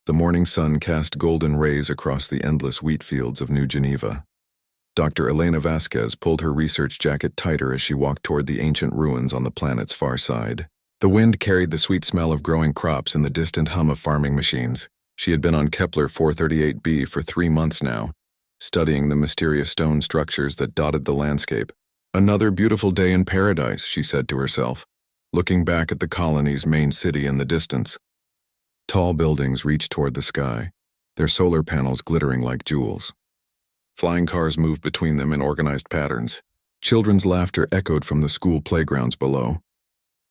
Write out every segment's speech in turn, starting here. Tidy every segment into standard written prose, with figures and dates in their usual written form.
The morning sun cast golden rays across the endless wheat fields of New Geneva. Dr. Elena Vasquez pulled her research jacket tighter as she walked toward the ancient ruins on the planet's far side. The wind carried the sweet smell of growing crops and the distant hum of farming machines. She had been on Kepler 438b for 3 months now, studying the mysterious stone structures that dotted the landscape. Another beautiful day in paradise, she said to herself, looking back at the colony's main city in the distance. Tall buildings reached toward the sky, their solar panels glittering like jewels. Flying cars moved between them in organized patterns. Children's laughter echoed from the school playgrounds below.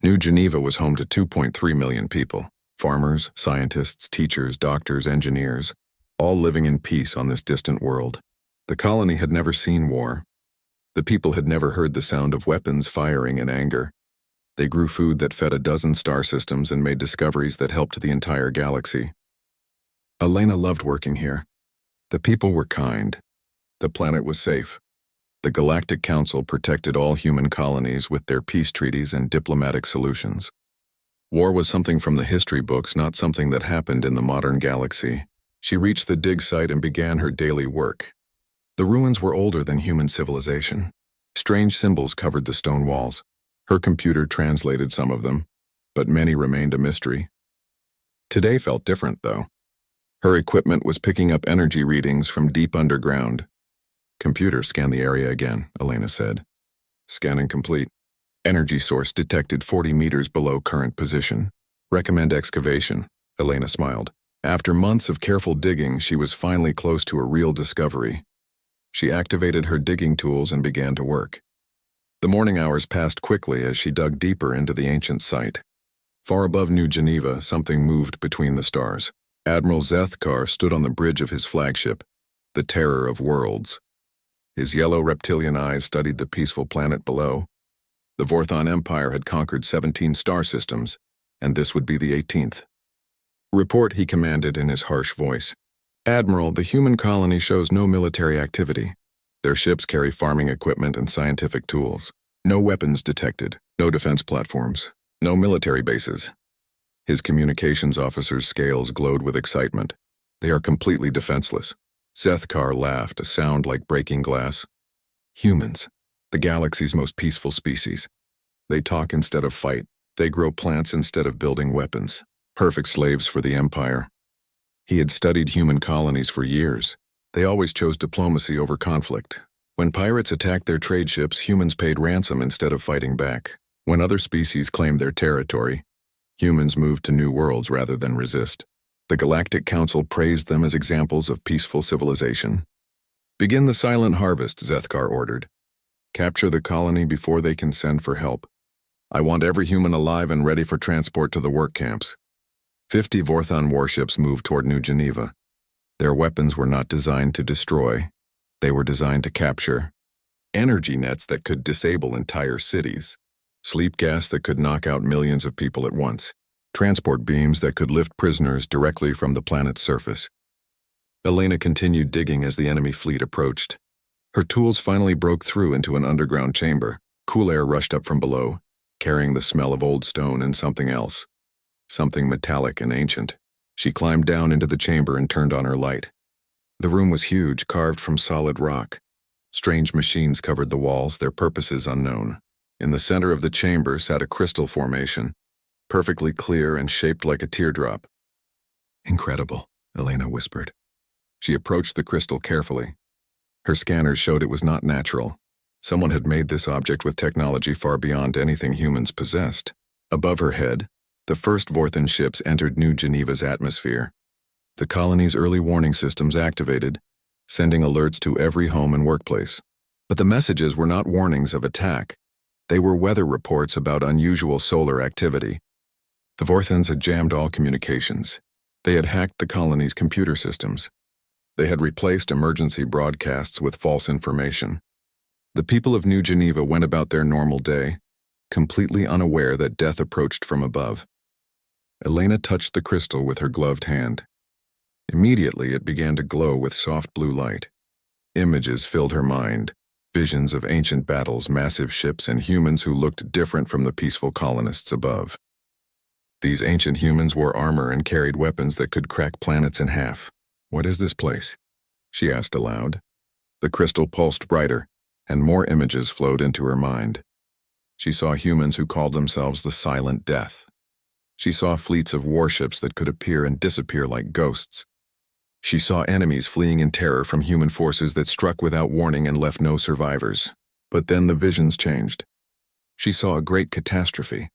New Geneva was home to 2.3 million people. Farmers, scientists, teachers, doctors, engineers, all living in peace on this distant world. The colony had never seen war. The people had never heard the sound of weapons firing in anger. They grew food that fed a dozen star systems and made discoveries that helped the entire galaxy. Elena loved working here. The people were kind. The planet was safe. The Galactic Council protected all human colonies with their peace treaties and diplomatic solutions. War was something from the history books, not something that happened in the modern galaxy. She reached the dig site and began her daily work. The ruins were older than human civilization. Strange symbols covered the stone walls. Her computer translated some of them, but many remained a mystery. Today felt different, though. Her equipment was picking up energy readings from deep underground. Computer, scan the area again, Elena said. Scanning complete. Energy source detected 40 meters below current position. Recommend excavation, Elena smiled. After months of careful digging, she was finally close to a real discovery. She activated her digging tools and began to work. The morning hours passed quickly as she dug deeper into the ancient site. Far above New Geneva, something moved between the stars. Admiral Zethkar stood on the bridge of his flagship, the Terror of Worlds. His yellow reptilian eyes studied the peaceful planet below. The Vorthon Empire had conquered 17 star systems, and this would be the 18th. Report, he commanded in his harsh voice. Admiral, the human colony shows no military activity. Their ships carry farming equipment and scientific tools. No weapons detected, no defense platforms, no military bases. His communications officer's scales glowed with excitement. They are completely defenseless. Zethkar laughed, a sound like breaking glass. Humans, the galaxy's most peaceful species. They talk instead of fight. They grow plants instead of building weapons. Perfect slaves for the Empire. He had studied human colonies for years. They always chose diplomacy over conflict. When pirates attacked their trade ships, humans paid ransom instead of fighting back. When other species claimed their territory, humans moved to new worlds rather than resist. The Galactic Council praised them as examples of peaceful civilization. Begin the silent harvest, Zethkar ordered. Capture the colony before they can send for help. I want every human alive and ready for transport to the work camps. 50 Vorthon warships moved toward New Geneva. Their weapons were not designed to destroy. They were designed to capture. Energy nets that could disable entire cities. Sleep gas that could knock out millions of people at once. Transport beams that could lift prisoners directly from the planet's surface. Elena continued digging as the enemy fleet approached. Her tools finally broke through into an underground chamber. Cool air rushed up from below, carrying the smell of old stone and something else. Something metallic and ancient. She climbed down into the chamber and turned on her light. The room was huge, carved from solid rock. Strange machines covered the walls, their purposes unknown. In the center of the chamber sat a crystal formation, perfectly clear and shaped like a teardrop. Incredible, Elena whispered. She approached the crystal carefully. Her scanners showed it was not natural. Someone had made this object with technology far beyond anything humans possessed. Above her head, the first Vorthon ships entered New Geneva's atmosphere. The colony's early warning systems activated, sending alerts to every home and workplace. But the messages were not warnings of attack. They were weather reports about unusual solar activity. The Vorthons had jammed all communications. They had hacked the colony's computer systems. They had replaced emergency broadcasts with false information. The people of New Geneva went about their normal day, completely unaware that death approached from above. Elena touched the crystal with her gloved hand. Immediately it began to glow with soft blue light. Images filled her mind, visions of ancient battles, massive ships, and humans who looked different from the peaceful colonists above. These ancient humans wore armor and carried weapons that could crack planets in half. "What is this place?" she asked aloud. The crystal pulsed brighter, and more images flowed into her mind. She saw humans who called themselves the Silent Death. She saw fleets of warships that could appear and disappear like ghosts. She saw enemies fleeing in terror from human forces that struck without warning and left no survivors. But then the visions changed. She saw a great catastrophe.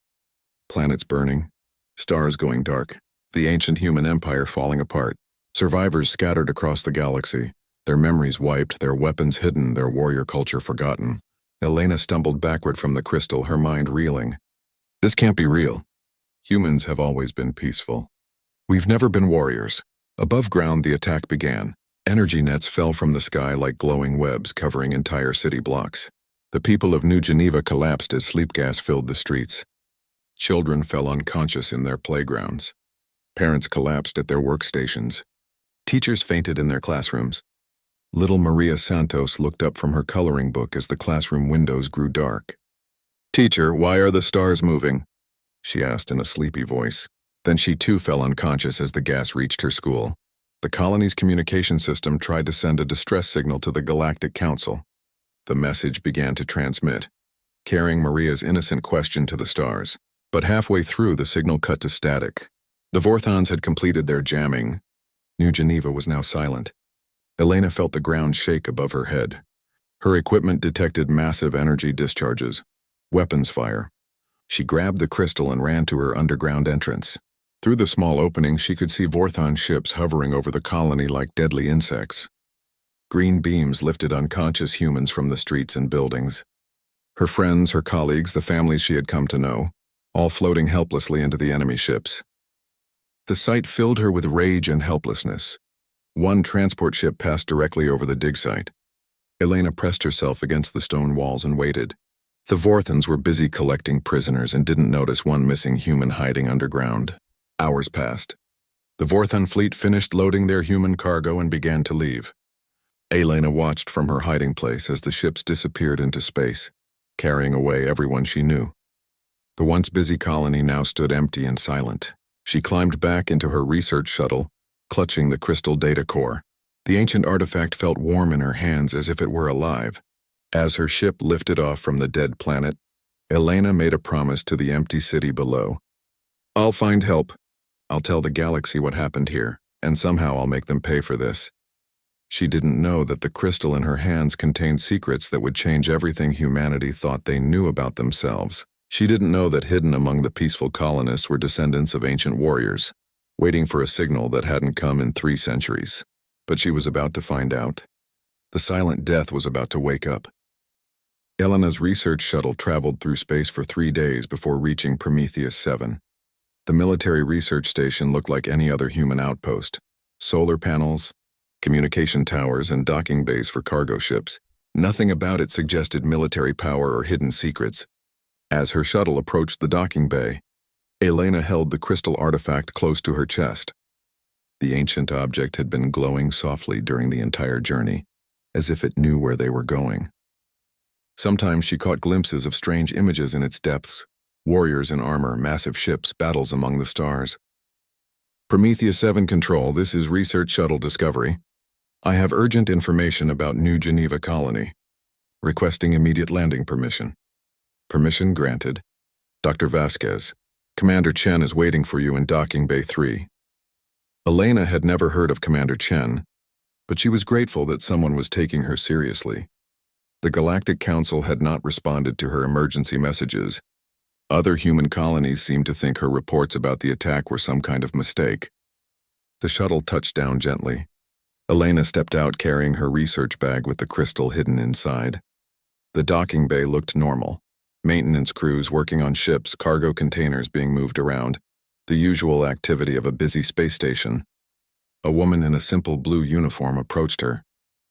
Planets burning, stars going dark, the ancient human empire falling apart, survivors scattered across the galaxy, their memories wiped, their weapons hidden, their warrior culture forgotten. Elena stumbled backward from the crystal, her mind reeling. This can't be real. Humans have always been peaceful. We've never been warriors. Above ground, the attack began. Energy nets fell from the sky like glowing webs covering entire city blocks. The people of New Geneva collapsed as sleep gas filled the streets. Children fell unconscious in their playgrounds. Parents collapsed at their workstations. Teachers fainted in their classrooms. Little Maria Santos looked up from her coloring book as the classroom windows grew dark. "Teacher, why are the stars moving?" she asked in a sleepy voice. Then she too fell unconscious as the gas reached her school. The colony's communication system tried to send a distress signal to the Galactic Council. The message began to transmit, carrying Maria's innocent question to the stars. But halfway through, the signal cut to static. The Vorthons had completed their jamming. New Geneva was now silent. Elena felt the ground shake above her head. Her equipment detected massive energy discharges. Weapons fire. She grabbed the crystal and ran to her underground entrance. Through the small opening, she could see Vorthon ships hovering over the colony like deadly insects. Green beams lifted unconscious humans from the streets and buildings. Her friends, her colleagues, the families she had come to know, all floating helplessly into the enemy ships. The sight filled her with rage and helplessness. One transport ship passed directly over the dig site. Elena pressed herself against the stone walls and waited. The Vorthons were busy collecting prisoners and didn't notice one missing human hiding underground. Hours passed. The Vorthon fleet finished loading their human cargo and began to leave. Elena watched from her hiding place as the ships disappeared into space, carrying away everyone she knew. The once busy colony now stood empty and silent. She climbed back into her research shuttle, clutching the crystal data core. The ancient artifact felt warm in her hands as if it were alive. As her ship lifted off from the dead planet, Elena made a promise to the empty city below. "I'll find help. I'll tell the galaxy what happened here, and somehow I'll make them pay for this." She didn't know that the crystal in her hands contained secrets that would change everything humanity thought they knew about themselves. She didn't know that hidden among the peaceful colonists were descendants of ancient warriors, waiting for a signal that hadn't come in 3 centuries. But she was about to find out. The Silent Death was about to wake up. Elena's research shuttle traveled through space for 3 days before reaching Prometheus 7. The military research station looked like any other human outpost. Solar panels, communication towers, and docking bays for cargo ships. Nothing about it suggested military power or hidden secrets. As her shuttle approached the docking bay, Elena held the crystal artifact close to her chest. The ancient object had been glowing softly during the entire journey, as if it knew where they were going. Sometimes she caught glimpses of strange images in its depths: warriors in armor, massive ships, battles among the stars. "Prometheus 7 Control, this is Research Shuttle Discovery. I have urgent information about New Geneva Colony. Requesting immediate landing permission." Permission granted. "Dr. Vasquez, Commander Chen is waiting for you in Docking Bay 3. Elena had never heard of Commander Chen, but she was grateful that someone was taking her seriously. The Galactic Council had not responded to her emergency messages. Other human colonies seemed to think her reports about the attack were some kind of mistake. The shuttle touched down gently. Elena stepped out carrying her research bag with the crystal hidden inside. The docking bay looked normal. Maintenance crews working on ships, cargo containers being moved around, the usual activity of a busy space station. A woman in a simple blue uniform approached her.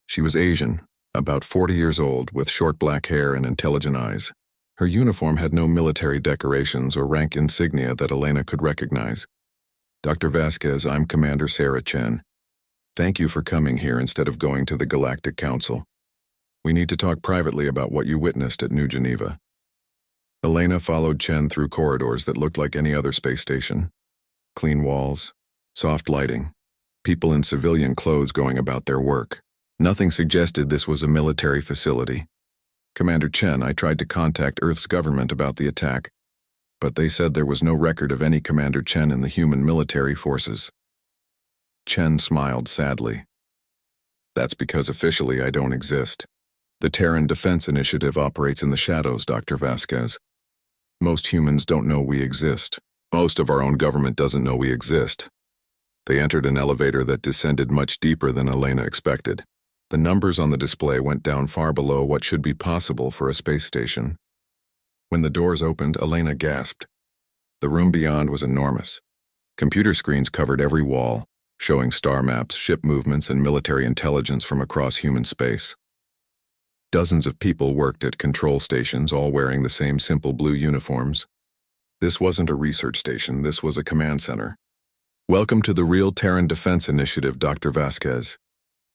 She was Asian, about 40 years old, with short black hair and intelligent eyes. Her uniform had no military decorations or rank insignia that Elena could recognize. "Dr. Vasquez, I'm Commander Sarah Chen. Thank you for coming here instead of going to the Galactic Council. We need to talk privately about what you witnessed at New Geneva." Elena followed Chen through corridors that looked like any other space station. Clean walls, soft lighting, people in civilian clothes going about their work. Nothing suggested this was a military facility. Commander Chen, I tried to contact Earth's government about the attack, but they said there was no record of any Commander Chen in the human military forces. Chen smiled sadly. That's because officially I don't exist. The Terran Defense Initiative operates in the shadows, Dr. Vasquez. Most humans don't know we exist. Most of our own government doesn't know we exist. They entered an elevator that descended much deeper than Elena expected. The numbers on the display went down far below what should be possible for a space station. When the doors opened, Elena gasped. The room beyond was enormous. Computer screens covered every wall, showing star maps, ship movements, and military intelligence from across human space. Dozens of people worked at control stations, all wearing the same simple blue uniforms. This wasn't a research station, this was a command center. Welcome to the real Terran Defense Initiative, Dr. Vasquez.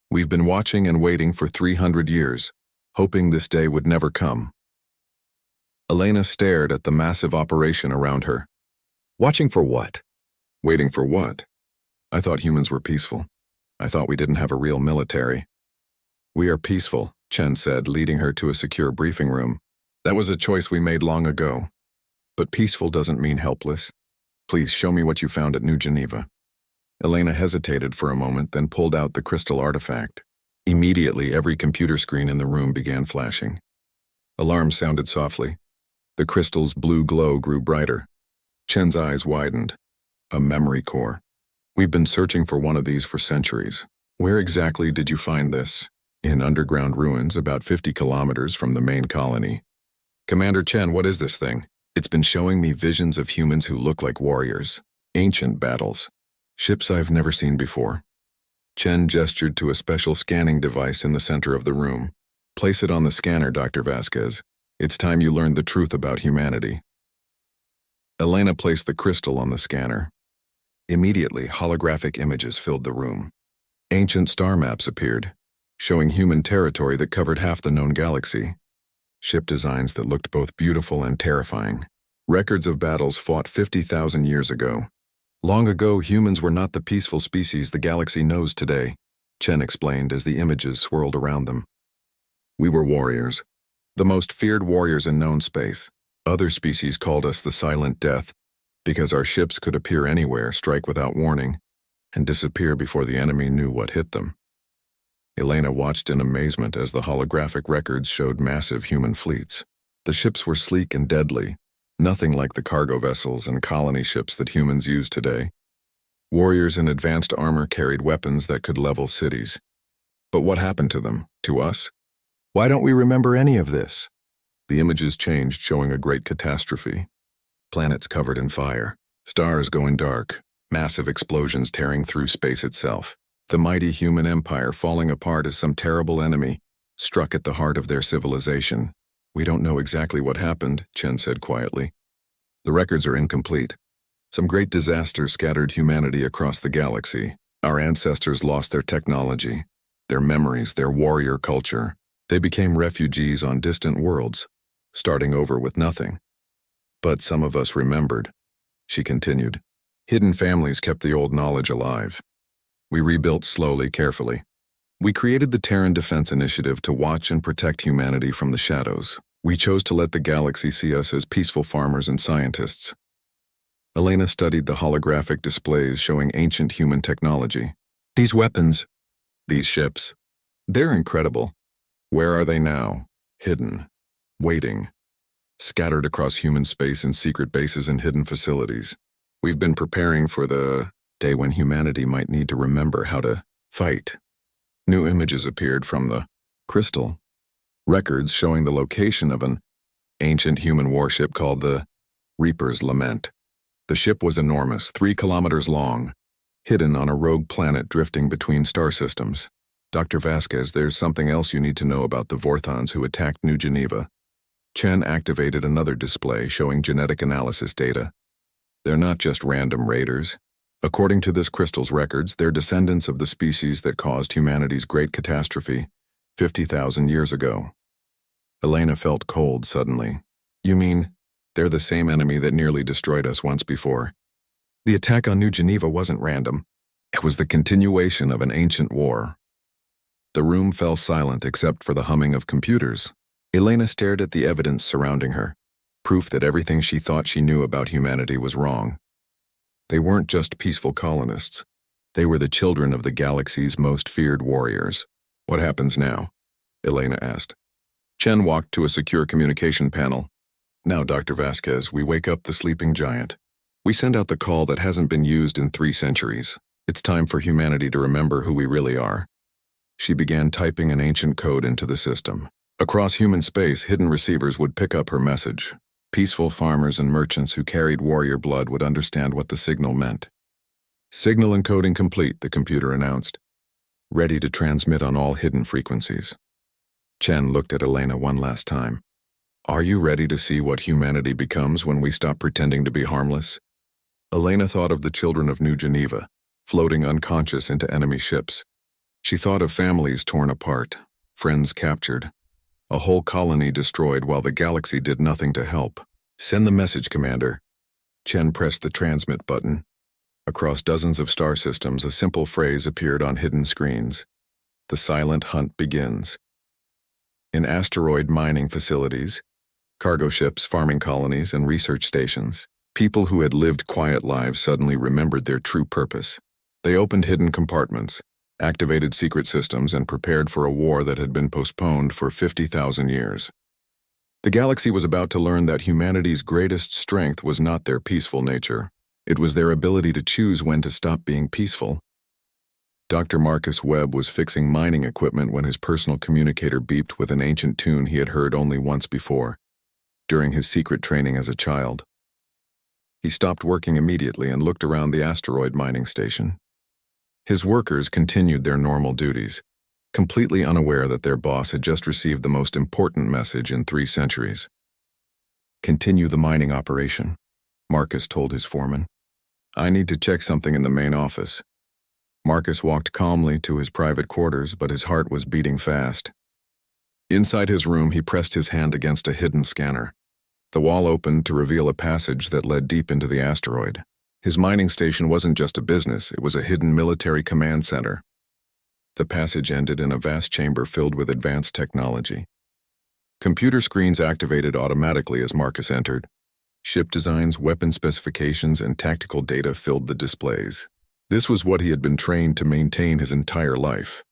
We've been watching and waiting for 300 years, hoping this day would never come. Elena stared at the massive operation around her. Watching for what? Waiting for what? I thought humans were peaceful. I thought we didn't have a real military. We are peaceful, Chen said, leading her to a secure briefing room. That was a choice we made long ago. But peaceful doesn't mean helpless. Please show me what you found at New Geneva. Elena hesitated for a moment, then pulled out the crystal artifact. Immediately, every computer screen in the room began flashing. Alarms sounded softly. The crystal's blue glow grew brighter. Chen's eyes widened. A memory core. We've been searching for one of these for centuries. Where exactly did you find this? In underground ruins about 50 kilometers from the main colony. Commander Chen, what is this thing? It's been showing me visions of humans who look like warriors. Ancient battles. Ships I've never seen before. Chen gestured to a special scanning device in the center of the room. Place it on the scanner, Dr. Vasquez. It's time you learned the truth about humanity. Elena placed the crystal on the scanner. Immediately, holographic images filled the room. Ancient star maps appeared, showing human territory that covered half the known galaxy. Ship designs that looked both beautiful and terrifying. Records of battles fought 50,000 years ago. Long ago, humans were not the peaceful species the galaxy knows today, Chen explained as the images swirled around them. We were warriors, the most feared warriors in known space. Other species called us the Silent Death, because our ships could appear anywhere, strike without warning, and disappear before the enemy knew what hit them. Elena watched in amazement as the holographic records showed massive human fleets. The ships were sleek and deadly, nothing like the cargo vessels and colony ships that humans use today. Warriors in advanced armor carried weapons that could level cities. But what happened to them, to us? Why don't we remember any of this? The images changed, showing a great catastrophe. Planets covered in fire, stars going dark, massive explosions tearing through space itself. The mighty human empire falling apart as some terrible enemy struck at the heart of their civilization. We don't know exactly what happened, Chen said quietly. The records are incomplete. Some great disaster scattered humanity across the galaxy. Our ancestors lost their technology, their memories, their warrior culture. They became refugees on distant worlds, starting over with nothing. But some of us remembered, she continued. Hidden families kept the old knowledge alive. We rebuilt slowly, carefully. We created the Terran Defense Initiative to watch and protect humanity from the shadows. We chose to let the galaxy see us as peaceful farmers and scientists. Elena studied the holographic displays showing ancient human technology. These weapons, these ships, they're incredible. Where are they now? Hidden, waiting, scattered across human space in secret bases and hidden facilities. We've been preparing for the day when humanity might need to remember how to fight. New images appeared from the crystal. Records showing the location of an ancient human warship called the Reaper's Lament. The ship was enormous, 3 kilometers long, hidden on a rogue planet drifting between star systems. Dr. Vasquez, there's something else you need to know about the Vorthons who attacked New Geneva. Chen activated another display showing genetic analysis data. They're not just random raiders. According to this crystal's records, they're descendants of the species that caused humanity's great catastrophe 50,000 years ago. Elena felt cold suddenly. You mean, they're the same enemy that nearly destroyed us once before? The attack on New Geneva wasn't random. It was the continuation of an ancient war. The room fell silent except for the humming of computers. Elena stared at the evidence surrounding her, proof that everything she thought she knew about humanity was wrong. They weren't just peaceful colonists. They were the children of the galaxy's most feared warriors. What happens now? Elena asked. Chen walked to a secure communication panel. Now, Dr. Vasquez, we wake up the sleeping giant. We send out the call that hasn't been used in 3 centuries. It's time for humanity to remember who we really are. She began typing an ancient code into the system. Across human space, hidden receivers would pick up her message. Peaceful farmers and merchants who carried warrior blood would understand what the signal meant. Signal encoding complete, the computer announced. Ready to transmit on all hidden frequencies. Chen looked at Elena one last time. Are you ready to see what humanity becomes when we stop pretending to be harmless? Elena thought of the children of New Geneva, floating unconscious into enemy ships. She thought of families torn apart, friends captured, a whole colony destroyed while the galaxy did nothing to help. Send the message, Commander. Chen pressed the transmit button. Across dozens of star systems, a simple phrase appeared on hidden screens. The silent hunt begins. In asteroid mining facilities, cargo ships, farming colonies, and research stations, people who had lived quiet lives suddenly remembered their true purpose. They opened hidden compartments, activated secret systems, and prepared for a war that had been postponed for 50,000 years. The galaxy was about to learn that humanity's greatest strength was not their peaceful nature. It was their ability to choose when to stop being peaceful. Dr. Marcus Webb was fixing mining equipment when his personal communicator beeped with an ancient tune he had heard only once before, during his secret training as a child. He stopped working immediately and looked around the asteroid mining station. His workers continued their normal duties, completely unaware that their boss had just received the most important message in 3 centuries. Continue the mining operation, Marcus told his foreman. I need to check something in the main office. Marcus walked calmly to his private quarters, but his heart was beating fast. Inside his room, he pressed his hand against a hidden scanner. The wall opened to reveal a passage that led deep into the asteroid. His mining station wasn't just a business, it was a hidden military command center. The passage ended in a vast chamber filled with advanced technology. Computer screens activated automatically as Marcus entered. Ship designs, weapon specifications, and tactical data filled the displays. This was what he had been trained to maintain his entire life.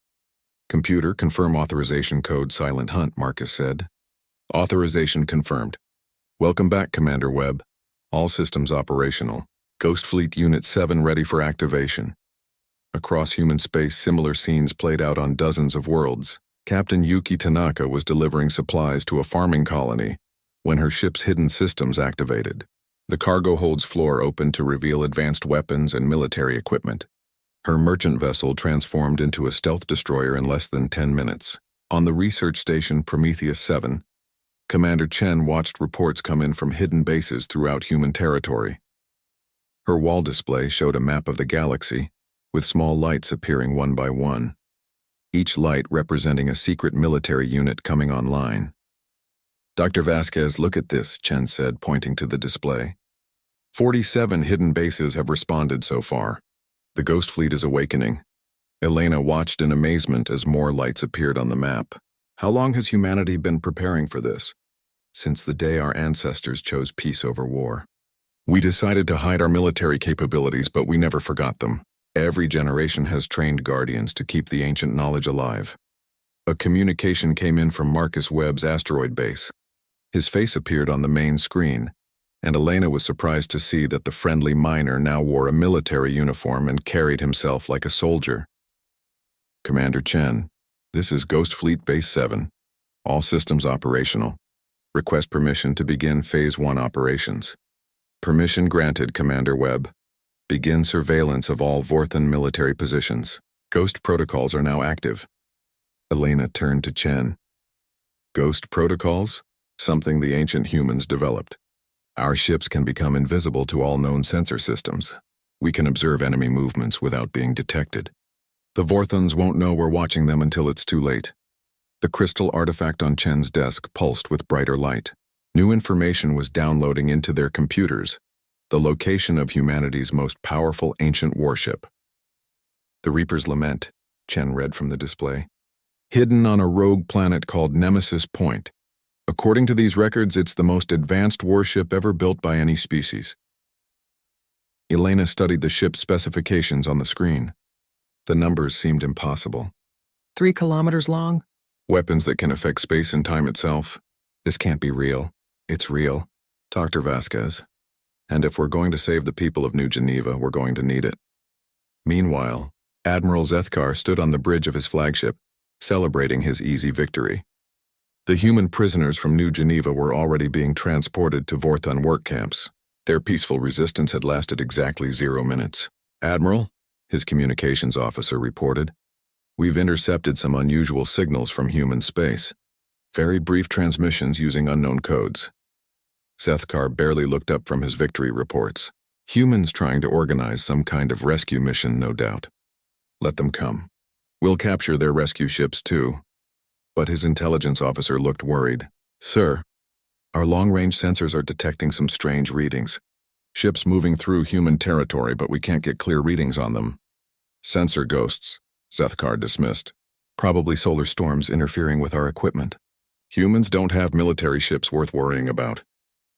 Computer, confirm authorization code Silent Hunt, Marcus said. Authorization confirmed. Welcome back, Commander Webb. All systems operational. Ghost Fleet Unit 7 ready for activation. Across human space, similar scenes played out on dozens of worlds. Captain Yuki Tanaka was delivering supplies to a farming colony when her ship's hidden systems activated. The cargo hold's floor opened to reveal advanced weapons and military equipment. Her merchant vessel transformed into a stealth destroyer in less than 10 minutes. On the research station Prometheus 7, Commander Chen watched reports come in from hidden bases throughout human territory. Her wall display showed a map of the galaxy, with small lights appearing one by one, each light representing a secret military unit coming online. Dr. Vasquez, look at this, Chen said, pointing to the display. 47 hidden bases have responded so far. The Ghost Fleet is awakening. Elena watched in amazement as more lights appeared on the map. How long has humanity been preparing for this? Since the day our ancestors chose peace over war. We decided to hide our military capabilities, but we never forgot them. Every generation has trained guardians to keep the ancient knowledge alive. A communication came in from Marcus Webb's asteroid base. His face appeared on the main screen, and Elena was surprised to see that the friendly miner now wore a military uniform and carried himself like a soldier. Commander Chen, this is Ghost Fleet Base 7. All systems operational. Request permission to begin Phase 1 operations. Permission granted, Commander Webb. Begin surveillance of all Vorthan military positions. Ghost protocols are now active. Elena turned to Chen. Ghost protocols? Something the ancient humans developed. Our ships can become invisible to all known sensor systems. We can observe enemy movements without being detected. The Vorthans won't know we're watching them until it's too late. The crystal artifact on Chen's desk pulsed with brighter light. New information was downloading into their computers. the location of humanity's most powerful ancient warship. The Reaper's Lament, Chen read from the display. Hidden on a rogue planet called Nemesis Point. According to these records, it's the most advanced warship ever built by any species. Elena studied the ship's specifications on the screen. The numbers seemed impossible. 3 kilometers long? Weapons that can affect space and time itself. This can't be real. It's real. Dr. Vasquez. And if we're going to save the people of New Geneva, we're going to need it. Meanwhile, Admiral Zethkar stood on the bridge of his flagship, celebrating his easy victory. The human prisoners from New Geneva were already being transported to Vorthon work camps. Their peaceful resistance had lasted exactly 0 minutes. Admiral, his communications officer reported, we've intercepted some unusual signals from human space. Very brief transmissions using unknown codes. Zethkar barely looked up from his victory reports. Humans trying to organize some kind of rescue mission, no doubt. Let them come. We'll capture their rescue ships too. But his intelligence officer looked worried. Sir, our long-range sensors are detecting some strange readings. Ships moving through human territory, but we can't get clear readings on them. Sensor ghosts, Zethkar dismissed. Probably solar storms interfering with our equipment. Humans don't have military ships worth worrying about.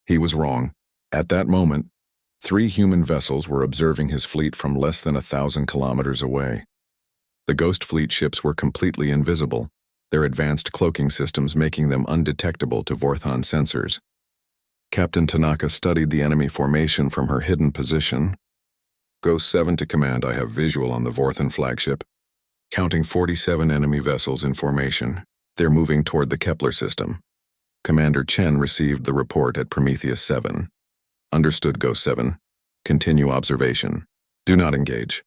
He was wrong. At that moment, 3 human vessels were observing his fleet from less than 1,000 kilometers away. The Ghost Fleet ships were completely invisible, their advanced cloaking systems making them undetectable to Vorthon sensors. Captain Tanaka studied the enemy formation from her hidden position. Ghost 7 to command, I have visual on the Vorthon flagship. Counting 47 enemy vessels in formation, they're moving toward the Kepler system. Commander Chen received the report at Prometheus 7. Understood, Ghost 7. Continue observation. Do not engage.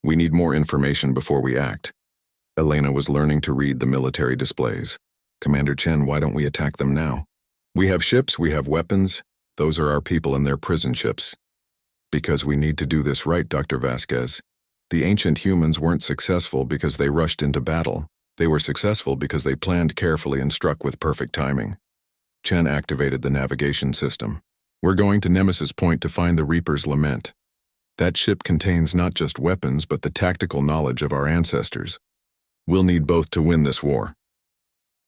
We need more information before we act. Elena was learning to read the military displays. Commander Chen, why don't we attack them now? We have ships, we have weapons. Those are our people and their prison ships. Because we need to do this right, Dr. Vasquez. The ancient humans weren't successful because they rushed into battle. They were successful because they planned carefully and struck with perfect timing. Chen activated the navigation system. We're going to Nemesis Point to find the Reaper's Lament. That ship contains not just weapons, but the tactical knowledge of our ancestors. We'll need both to win this war.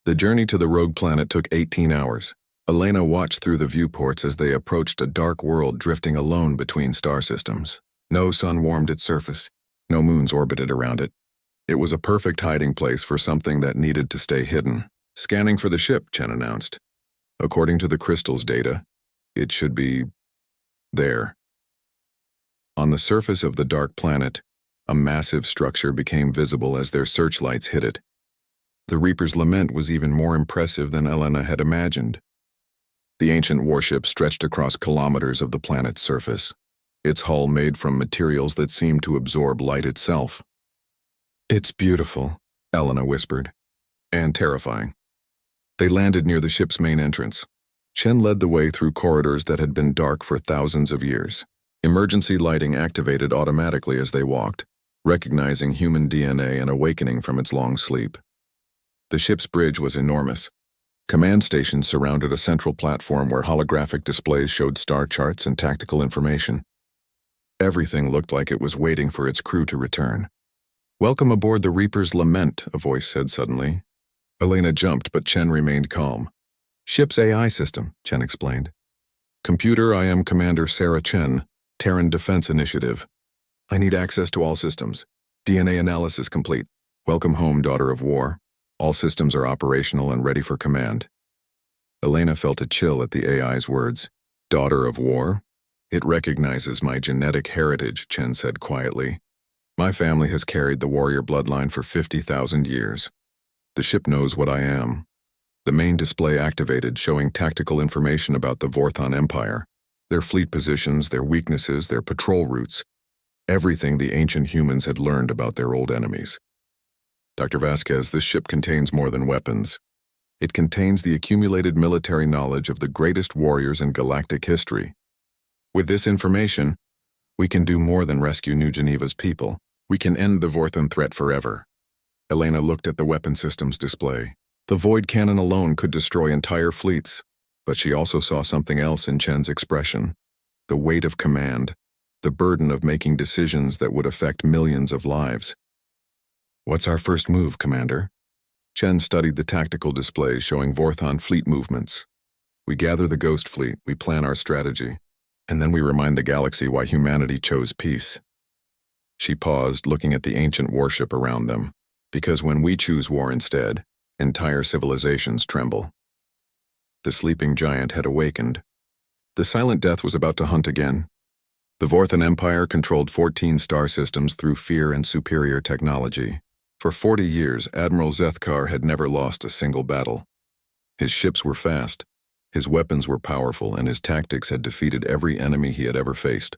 The journey to the rogue planet took 18 hours. Elena watched through the viewports as they approached a dark world drifting alone between star systems. No sun warmed its surface. No moons orbited around it. It was a perfect hiding place for something that needed to stay hidden. Scanning for the ship, Chen announced. According to the crystal's data, it should be there. On the surface of the dark planet, a massive structure became visible as their searchlights hit it. The Reaper's Lament was even more impressive than Elena had imagined. The ancient warship stretched across kilometers of the planet's surface, its hull made from materials that seemed to absorb light itself. It's beautiful, Elena whispered, and terrifying. They landed near the ship's main entrance. Chen led the way through corridors that had been dark for thousands of years. Emergency lighting activated automatically as they walked, recognizing human DNA and awakening from its long sleep. The ship's bridge was enormous. Command stations surrounded a central platform where holographic displays showed star charts and tactical information. Everything looked like it was waiting for its crew to return. Welcome aboard the Reaper's Lament, a voice said suddenly. Elena jumped, but Chen remained calm. Ship's AI system, Chen explained. Computer, I am Commander Sarah Chen, Terran Defense Initiative. I need access to all systems. DNA analysis complete. Welcome home, Daughter of War. All systems are operational and ready for command. Elena felt a chill at the AI's words. Daughter of War? It recognizes my genetic heritage, Chen said quietly. My family has carried the warrior bloodline for 50,000 years. The ship knows what I am. The main display activated, showing tactical information about the Vorthon Empire, their fleet positions, their weaknesses, their patrol routes, everything the ancient humans had learned about their old enemies. Dr. Vasquez, this ship contains more than weapons. It contains the accumulated military knowledge of the greatest warriors in galactic history. With this information, we can do more than rescue New Geneva's people. We can end the Vorthon threat forever. Elena looked at the weapon systems display. The void cannon alone could destroy entire fleets, but she also saw something else in Chen's expression. The weight of command, the burden of making decisions that would affect millions of lives. What's our first move, Commander? Chen studied the tactical displays showing Vorthon fleet movements. We gather the Ghost Fleet, we plan our strategy, and then we remind the galaxy why humanity chose peace. She paused, looking at the ancient warship around them, because when we choose war instead, entire civilizations tremble. The sleeping giant had awakened. The silent death was about to hunt again. The Vorthon Empire controlled 14 star systems through fear and superior technology. For 40 years, Admiral Zethkar had never lost a single battle. His ships were fast, his weapons were powerful, and his tactics had defeated every enemy he had ever faced.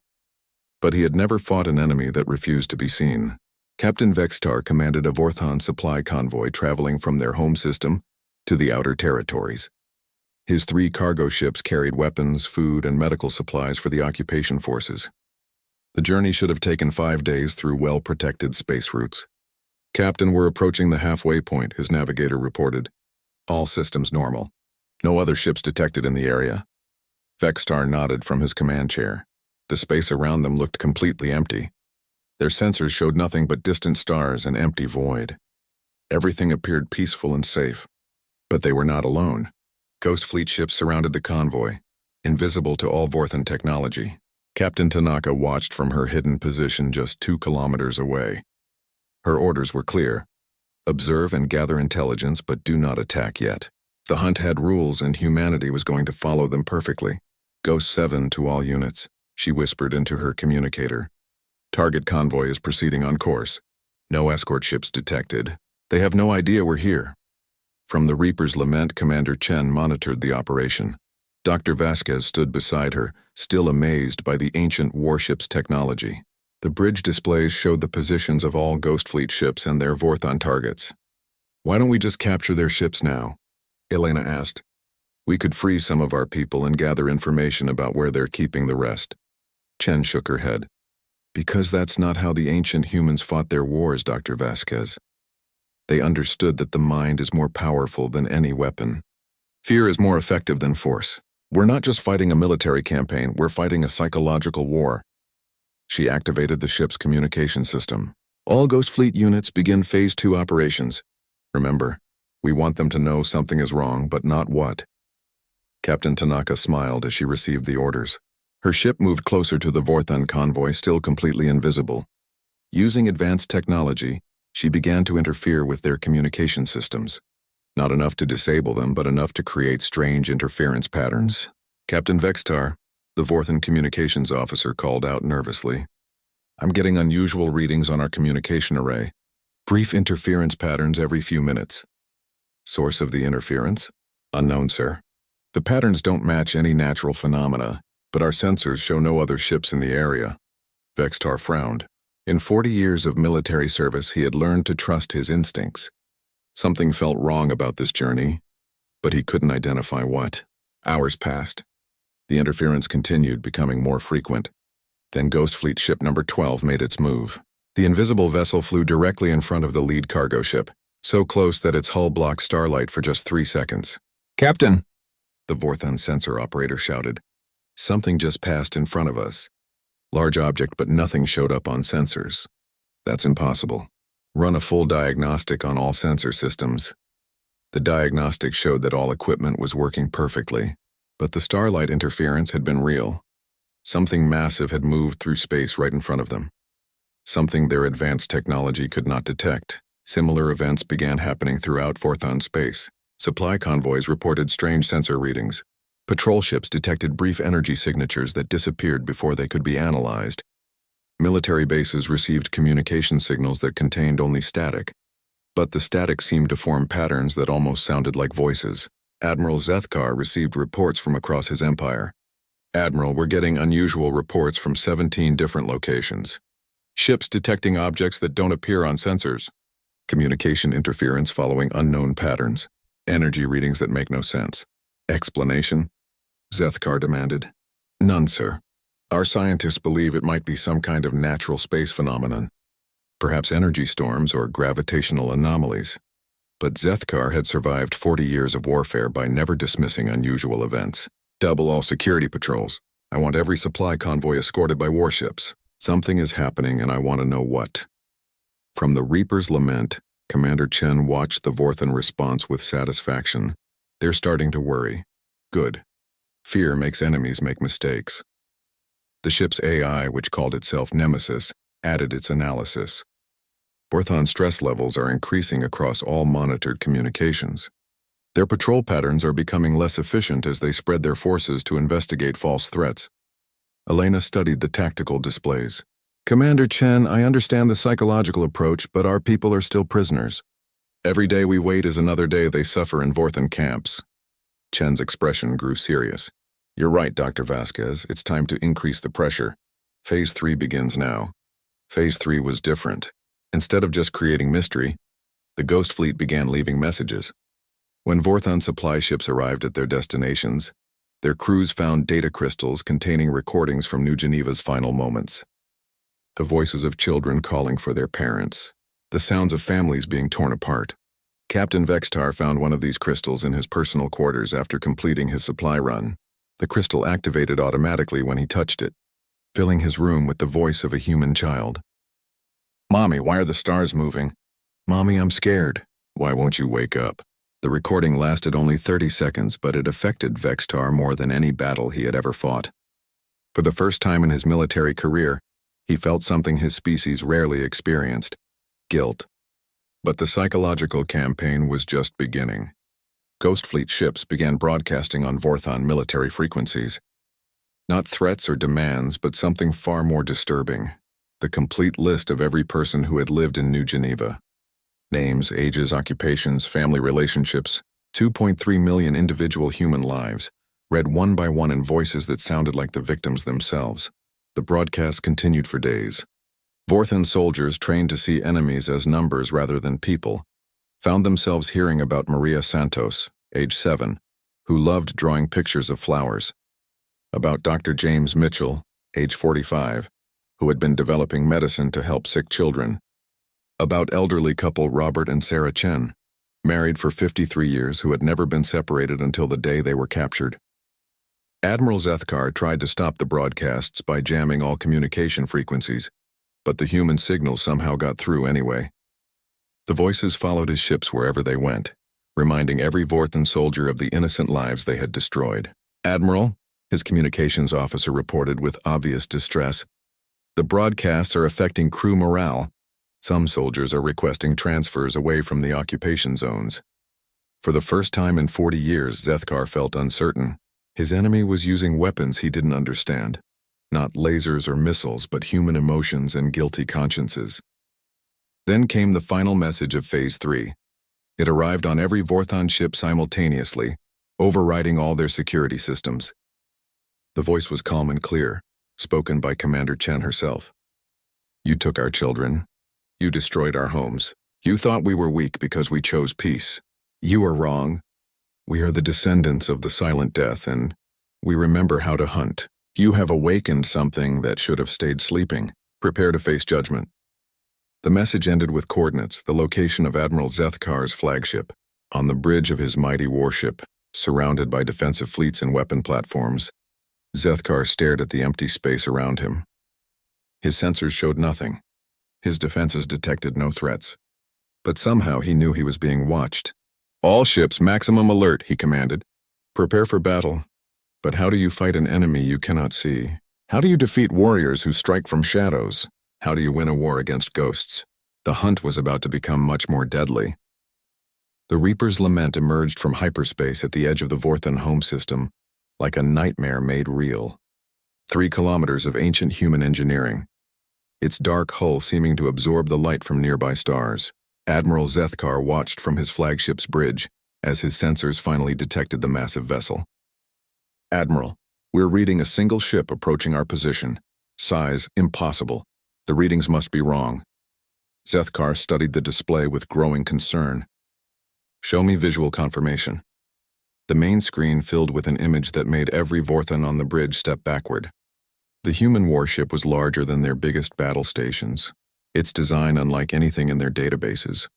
But he had never fought an enemy that refused to be seen. Captain Vextar commanded a Vorthon supply convoy traveling from their home system to the outer territories. His 3 cargo ships carried weapons, food, and medical supplies for the occupation forces. The journey should have taken 5 days through well-protected space routes. Captain, we're approaching the halfway point, his navigator reported. All systems normal. No other ships detected in the area. Vextar nodded from his command chair. The space around them looked completely empty. Their sensors showed nothing but distant stars and empty void. Everything appeared peaceful and safe. But they were not alone. Ghost Fleet ships surrounded the convoy, invisible to all Vorthon technology. Captain Tanaka watched from her hidden position just 2 kilometers away. Her orders were clear. Observe and gather intelligence, but do not attack yet. The hunt had rules, and humanity was going to follow them perfectly. Ghost 7 to all units, she whispered into her communicator. Target convoy is proceeding on course. No escort ships detected. They have no idea we're here. From the Reaper's Lament, Commander Chen monitored the operation. Dr. Vasquez stood beside her, still amazed by the ancient warship's technology. The bridge displays showed the positions of all Ghost Fleet ships and their Vorthon targets. Why don't we just capture their ships now? Elena asked. We could free some of our people and gather information about where they're keeping the rest. Chen shook her head. Because that's not how the ancient humans fought their wars, Dr. Vasquez. They understood that the mind is more powerful than any weapon. Fear is more effective than force. We're not just fighting a military campaign, we're fighting a psychological war. She activated the ship's communication system. All Ghost Fleet units begin Phase 2 operations. Remember, we want them to know something is wrong, but not what. Captain Tanaka smiled as she received the orders. Her ship moved closer to the Vorthon convoy, still completely invisible. Using advanced technology, she began to interfere with their communication systems. Not enough to disable them, but enough to create strange interference patterns. Captain Vextar, the Vorthon communications officer, called out nervously. I'm getting unusual readings on our communication array. Brief interference patterns every few minutes. Source of the interference? Unknown, sir. The patterns don't match any natural phenomena, but our sensors show no other ships in the area. Vextar frowned. In 40 years of military service, he had learned to trust his instincts. Something felt wrong about this journey, but he couldn't identify what. Hours passed. The interference continued, becoming more frequent. Then Ghost Fleet ship number 12 made its move. The invisible vessel flew directly in front of the lead cargo ship, so close that its hull blocked starlight for just 3 seconds. Captain! The Vorthon sensor operator shouted. Something just passed in front of us. Large object, but nothing showed up on sensors. That's impossible. Run a full diagnostic on all sensor systems. The diagnostic showed that all equipment was working perfectly, but the starlight interference had been real. Something massive had moved through space right in front of them. Something their advanced technology could not detect. Similar events began happening throughout Vorthon space. Supply convoys reported strange sensor readings. Patrol ships detected brief energy signatures that disappeared before they could be analyzed. Military bases received communication signals that contained only static, but the static seemed to form patterns that almost sounded like voices. Admiral Zethkar received reports from across his empire. Admiral, we're getting unusual reports from 17 different locations. Ships detecting objects that don't appear on sensors. Communication interference following unknown patterns. Energy readings that make no sense. Explanation? Zethkar demanded. None, sir. Our scientists believe it might be some kind of natural space phenomenon. Perhaps energy storms or gravitational anomalies. But Zethkar had survived 40 years of warfare by never dismissing unusual events. Double all security patrols. I want every supply convoy escorted by warships. Something is happening and I want to know what. From the Reaper's Lament, Commander Chen watched the Vorthan response with satisfaction. They're starting to worry. Good. Fear makes enemies make mistakes. The ship's AI, which called itself Nemesis, added its analysis. Vorthan stress levels are increasing across all monitored communications. Their patrol patterns are becoming less efficient as they spread their forces to investigate false threats. Elena studied the tactical displays. Commander Chen, I understand the psychological approach, but our people are still prisoners. Every day we wait is another day they suffer in Vorthan camps. Chen's expression grew serious. You're right, Dr. Vasquez. It's time to increase the pressure. Phase 3 begins now. Phase 3 was different. Instead of just creating mystery, the Ghost Fleet began leaving messages. When Vorthan supply ships arrived at their destinations, their crews found data crystals containing recordings from New Geneva's final moments. The voices of children calling for their parents. The sounds of families being torn apart. Captain Vextar found one of these crystals in his personal quarters after completing his supply run. The crystal activated automatically when he touched it, filling his room with the voice of a human child. Mommy, why are the stars moving? Mommy, I'm scared. Why won't you wake up? The recording lasted only 30 seconds, but it affected Vextar more than any battle he had ever fought. For the first time in his military career, he felt something his species rarely experienced: guilt. But the psychological campaign was just beginning. Ghost Fleet ships began broadcasting on Vorthan military frequencies. Not threats or demands, but something far more disturbing: the complete list of every person who had lived in New Geneva. Names, ages, occupations, family relationships, 2.3 million individual human lives, read one by one in voices that sounded like the victims themselves. The broadcast continued for days. Vorthan soldiers, trained to see enemies as numbers rather than people, found themselves hearing about Maria Santos, age 7, who loved drawing pictures of flowers. About Dr. James Mitchell, age 45, who had been developing medicine to help sick children. About elderly couple Robert and Sarah Chen, married for 53 years, who had never been separated until the day they were captured. Admiral Zethkar tried to stop the broadcasts by jamming all communication frequencies, but the human signal somehow got through anyway. The voices followed his ships wherever they went, reminding every Vorthan soldier of the innocent lives they had destroyed. Admiral, his communications officer reported with obvious distress, the broadcasts are affecting crew morale. Some soldiers are requesting transfers away from the occupation zones. For the first time in 40 years, Zethkar felt uncertain. His enemy was using weapons he didn't understand. Not lasers or missiles, but human emotions and guilty consciences. Then came the final message of Phase 3. It arrived on every Vorthan ship simultaneously, overriding all their security systems. The voice was calm and clear, spoken by Commander Chen herself. You took our children. You destroyed our homes. You thought we were weak because we chose peace. You are wrong. We are the descendants of the Silent Death, and we remember how to hunt. You have awakened something that should have stayed sleeping. Prepare to face judgment. The message ended with coordinates, the location of Admiral Zethkar's flagship, on the bridge of his mighty warship, surrounded by defensive fleets and weapon platforms. Zethkar stared at the empty space around him. His sensors showed nothing. His defenses detected no threats. But somehow he knew he was being watched. All ships, maximum alert, he commanded. Prepare for battle. But how do you fight an enemy you cannot see? How do you defeat warriors who strike from shadows? How do you win a war against ghosts? The hunt was about to become much more deadly. The Reaper's Lament emerged from hyperspace at the edge of the Vorthan home system, like a nightmare made real. 3 kilometers of ancient human engineering. Its dark hull seeming to absorb the light from nearby stars. Admiral Zethkar watched from his flagship's bridge as his sensors finally detected the massive vessel. Admiral, we're reading a single ship approaching our position. Size, impossible. The readings must be wrong. Zethkar studied the display with growing concern. Show me visual confirmation. The main screen filled with an image that made every Vorthan on the bridge step backward. The human warship was larger than their biggest battle stations, its design unlike anything in their databases.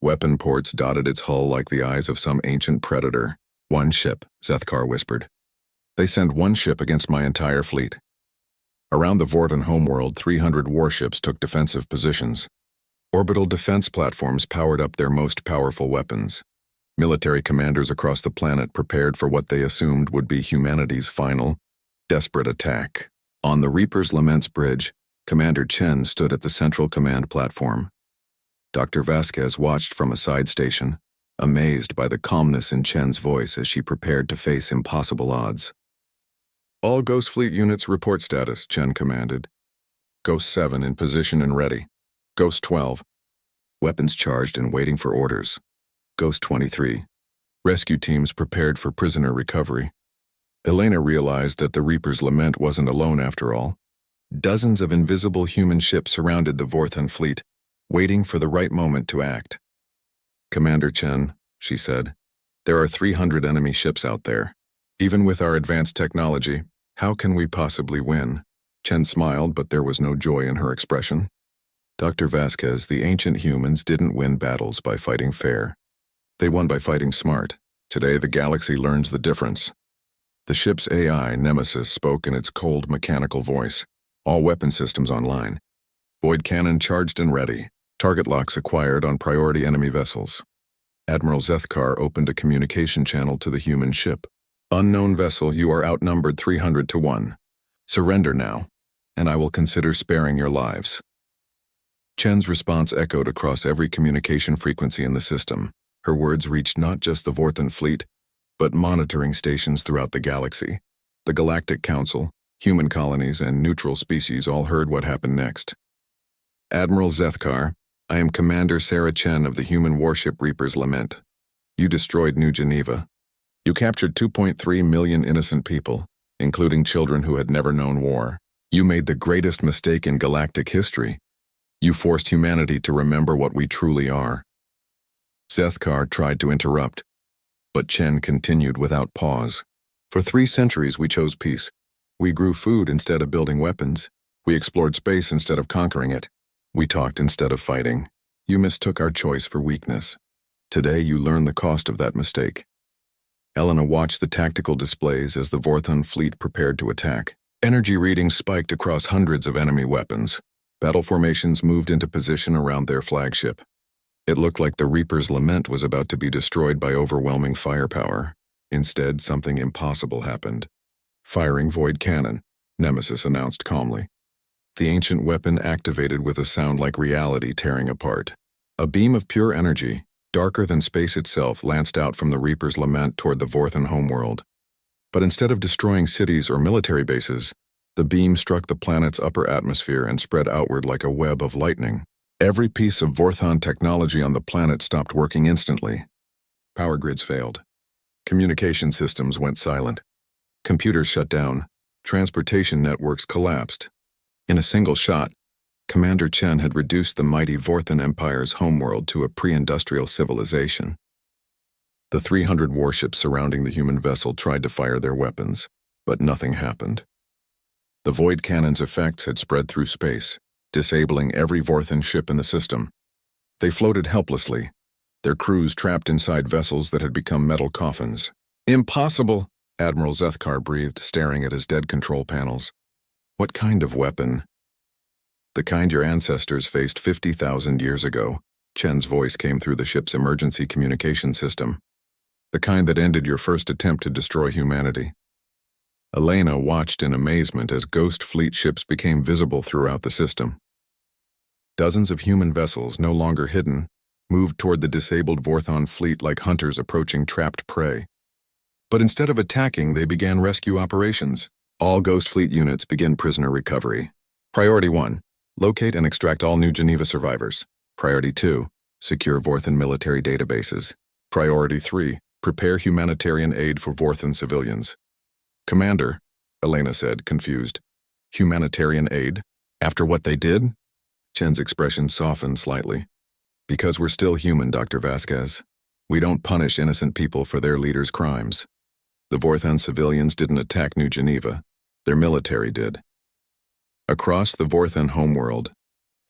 Weapon ports dotted its hull like the eyes of some ancient predator. One ship, Zethkar whispered. They send one ship against my entire fleet. Around the Vorten homeworld, 300 warships took defensive positions. Orbital defense platforms powered up their most powerful weapons. Military commanders across the planet prepared for what they assumed would be humanity's final, desperate attack. On the Reaper's Lament's bridge, Commander Chen stood at the central command platform. Dr. Vasquez watched from a side station, amazed by the calmness in Chen's voice as she prepared to face impossible odds. All Ghost Fleet units report status, Chen commanded. Ghost 7 in position and ready. Ghost 12. Weapons charged and waiting for orders. Ghost 23. Rescue teams prepared for prisoner recovery. Elena realized that the Reaper's Lament wasn't alone after all. Dozens of invisible human ships surrounded the Vorten fleet, waiting for the right moment to act. Commander Chen, she said, there are 300 enemy ships out there. Even with our advanced technology, how can we possibly win? Chen smiled, but there was no joy in her expression. Dr. Vasquez, the ancient humans didn't win battles by fighting fair. They won by fighting smart. Today, the galaxy learns the difference. The ship's AI, Nemesis, spoke in its cold, mechanical voice. All weapon systems online. Void cannon charged and ready. Target locks acquired on priority enemy vessels. Admiral Zethkar opened a communication channel to the human ship. Unknown vessel, you are outnumbered 300 to 1. Surrender now, and I will consider sparing your lives. Chen's response echoed across every communication frequency in the system. Her words reached not just the Vorten fleet, but monitoring stations throughout the galaxy. The Galactic Council, human colonies, and neutral species all heard what happened next. Admiral Zethkar, I am Commander Sarah Chen of the human warship Reaper's Lament. You destroyed New Geneva. You captured 2.3 million innocent people, including children who had never known war. You made the greatest mistake in galactic history. You forced humanity to remember what we truly are. Zethkar tried to interrupt, but Chen continued without pause. For 3 centuries we chose peace. We grew food instead of building weapons. We explored space instead of conquering it. We talked instead of fighting. You mistook our choice for weakness. Today you learn the cost of that mistake. Elena watched the tactical displays as the Vorten fleet prepared to attack. Energy readings spiked across hundreds of enemy weapons. Battle formations moved into position around their flagship. It looked like the Reaper's Lament was about to be destroyed by overwhelming firepower. Instead, something impossible happened. Firing void cannon, Nemesis announced calmly. The ancient weapon activated with a sound like reality tearing apart. A beam of pure energy, darker than space itself, lanced out from the Reaper's Lament toward the Vorten homeworld. But instead of destroying cities or military bases, the beam struck the planet's upper atmosphere and spread outward like a web of lightning. Every piece of Vorten technology on the planet stopped working instantly. Power grids failed. Communication systems went silent. Computers shut down. Transportation networks collapsed. In a single shot, Commander Chen had reduced the mighty Vorten Empire's homeworld to a pre-industrial civilization. The 300 warships surrounding the human vessel tried to fire their weapons, but nothing happened. The void cannon's effects had spread through space, disabling every Vorten ship in the system. They floated helplessly, their crews trapped inside vessels that had become metal coffins. Impossible, Admiral Zethkar breathed, staring at his dead control panels. What kind of weapon? The kind your ancestors faced 50,000 years ago, Chen's voice came through the ship's emergency communication system. The kind that ended your first attempt to destroy humanity. Elena watched in amazement as ghost fleet ships became visible throughout the system. Dozens of human vessels, no longer hidden, moved toward the disabled Vorten fleet like hunters approaching trapped prey. But instead of attacking, they began rescue operations. All Ghost Fleet units begin prisoner recovery. Priority 1, locate and extract all New Geneva survivors. Priority 2, secure Vorten military databases. Priority 3, prepare humanitarian aid for Vorten civilians. Commander, Elena said, confused. Humanitarian aid? After what they did? Chen's expression softened slightly. Because we're still human, Dr. Vasquez. We don't punish innocent people for their leaders' crimes. The Vorten civilians didn't attack New Geneva. Their military did. Across the Vorten homeworld,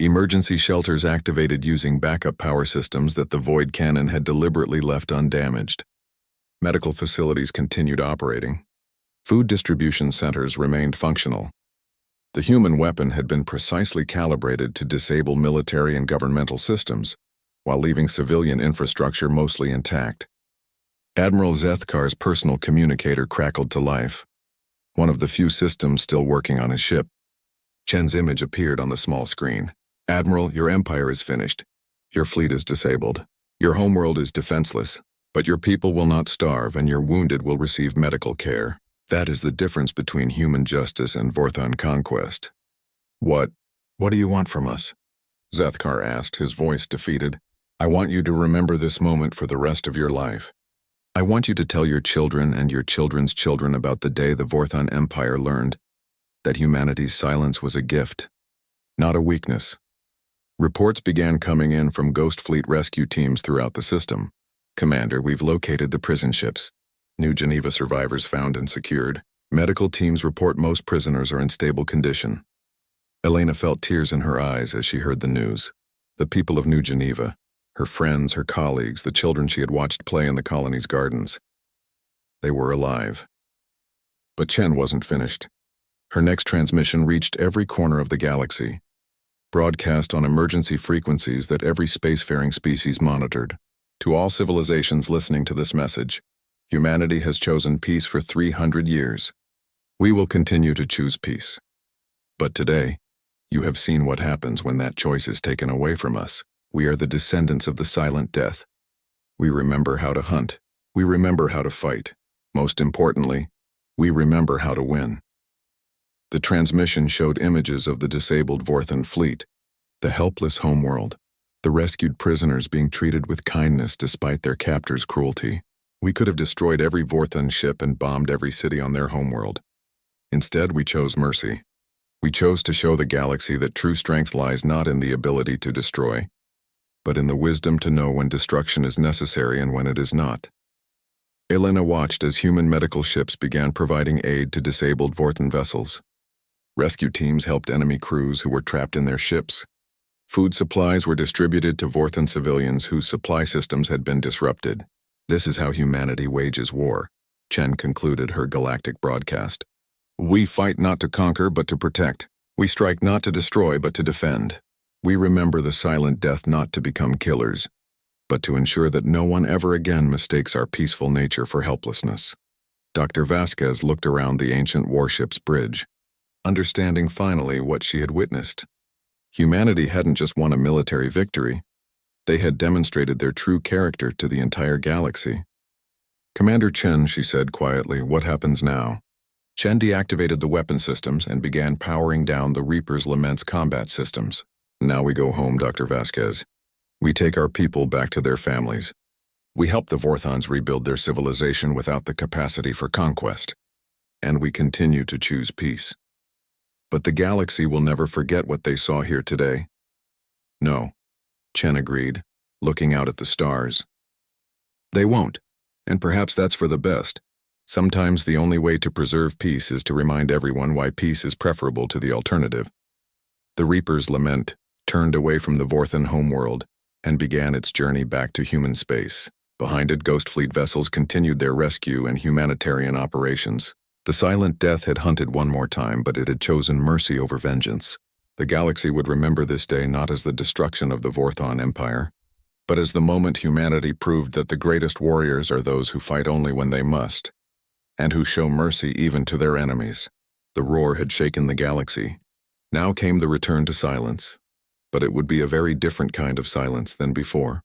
emergency shelters activated using backup power systems that the void cannon had deliberately left undamaged. Medical facilities continued operating. Food distribution centers remained functional. The human weapon had been precisely calibrated to disable military and governmental systems, while leaving civilian infrastructure mostly intact. Admiral Zethkar's personal communicator crackled to life, one of the few systems still working on his ship. Chen's image appeared on the small screen. "Admiral, your empire is finished. Your fleet is disabled. Your homeworld is defenseless, but your people will not starve and your wounded will receive medical care. That is the difference between human justice and Vorthon conquest." What do you want from us?" Zethkar asked, his voice defeated. "I want you to remember this moment for the rest of your life. I want you to tell your children and your children's children about the day the Vorthon Empire learned that humanity's silence was a gift, not a weakness." Reports began coming in from Ghost Fleet rescue teams throughout the system. "Commander, we've located the prison ships. New Geneva survivors found and secured. Medical teams report most prisoners are in stable condition." Elena felt tears in her eyes as she heard the news. The people of New Geneva, her friends, her colleagues, the children she had watched play in the colony's gardens. They were alive. But Chen wasn't finished. Her next transmission reached every corner of the galaxy, broadcast on emergency frequencies that every spacefaring species monitored. To all civilizations listening to this message, humanity has chosen peace for 300 years. We will continue to choose peace. But today, you have seen what happens when that choice is taken away from us. We are the descendants of the silent death. We remember how to hunt. We remember how to fight. Most importantly, we remember how to win. The transmission showed images of the disabled Vorthon fleet, the helpless homeworld, the rescued prisoners being treated with kindness despite their captors' cruelty. We could have destroyed every Vorthon ship and bombed every city on their homeworld. Instead, we chose mercy. We chose to show the galaxy that true strength lies not in the ability to destroy, but in the wisdom to know when destruction is necessary and when it is not. Elena watched as human medical ships began providing aid to disabled Vorthon vessels. Rescue teams helped enemy crews who were trapped in their ships. Food supplies were distributed to Vorthon civilians whose supply systems had been disrupted. "This is how humanity wages war," Chen concluded her galactic broadcast. "We fight not to conquer but to protect. We strike not to destroy but to defend. We remember the silent death not to become killers, but to ensure that no one ever again mistakes our peaceful nature for helplessness." Dr. Vasquez looked around the ancient warship's bridge, understanding finally what she had witnessed. Humanity hadn't just won a military victory. They had demonstrated their true character to the entire galaxy. "Commander Chen," she said quietly, "what happens now?" Chen deactivated the weapon systems and began powering down the Reaper's Lament's combat systems. "Now we go home, Dr. Vasquez. We take our people back to their families. We help the Vorthons rebuild their civilization without the capacity for conquest. And we continue to choose peace. But the galaxy will never forget what they saw here today." "No," Chen agreed, looking out at the stars. "They won't, and perhaps that's for the best. Sometimes the only way to preserve peace is to remind everyone why peace is preferable to the alternative." The Reaper's Lament turned away from the Vorthon homeworld and began its journey back to human space. Behind it, Ghost Fleet vessels continued their rescue and humanitarian operations. The silent death had hunted one more time, but it had chosen mercy over vengeance. The galaxy would remember this day not as the destruction of the Vorthon Empire, but as the moment humanity proved that the greatest warriors are those who fight only when they must, and who show mercy even to their enemies. The roar had shaken the galaxy. Now came the return to silence, but it would be a very different kind of silence than before.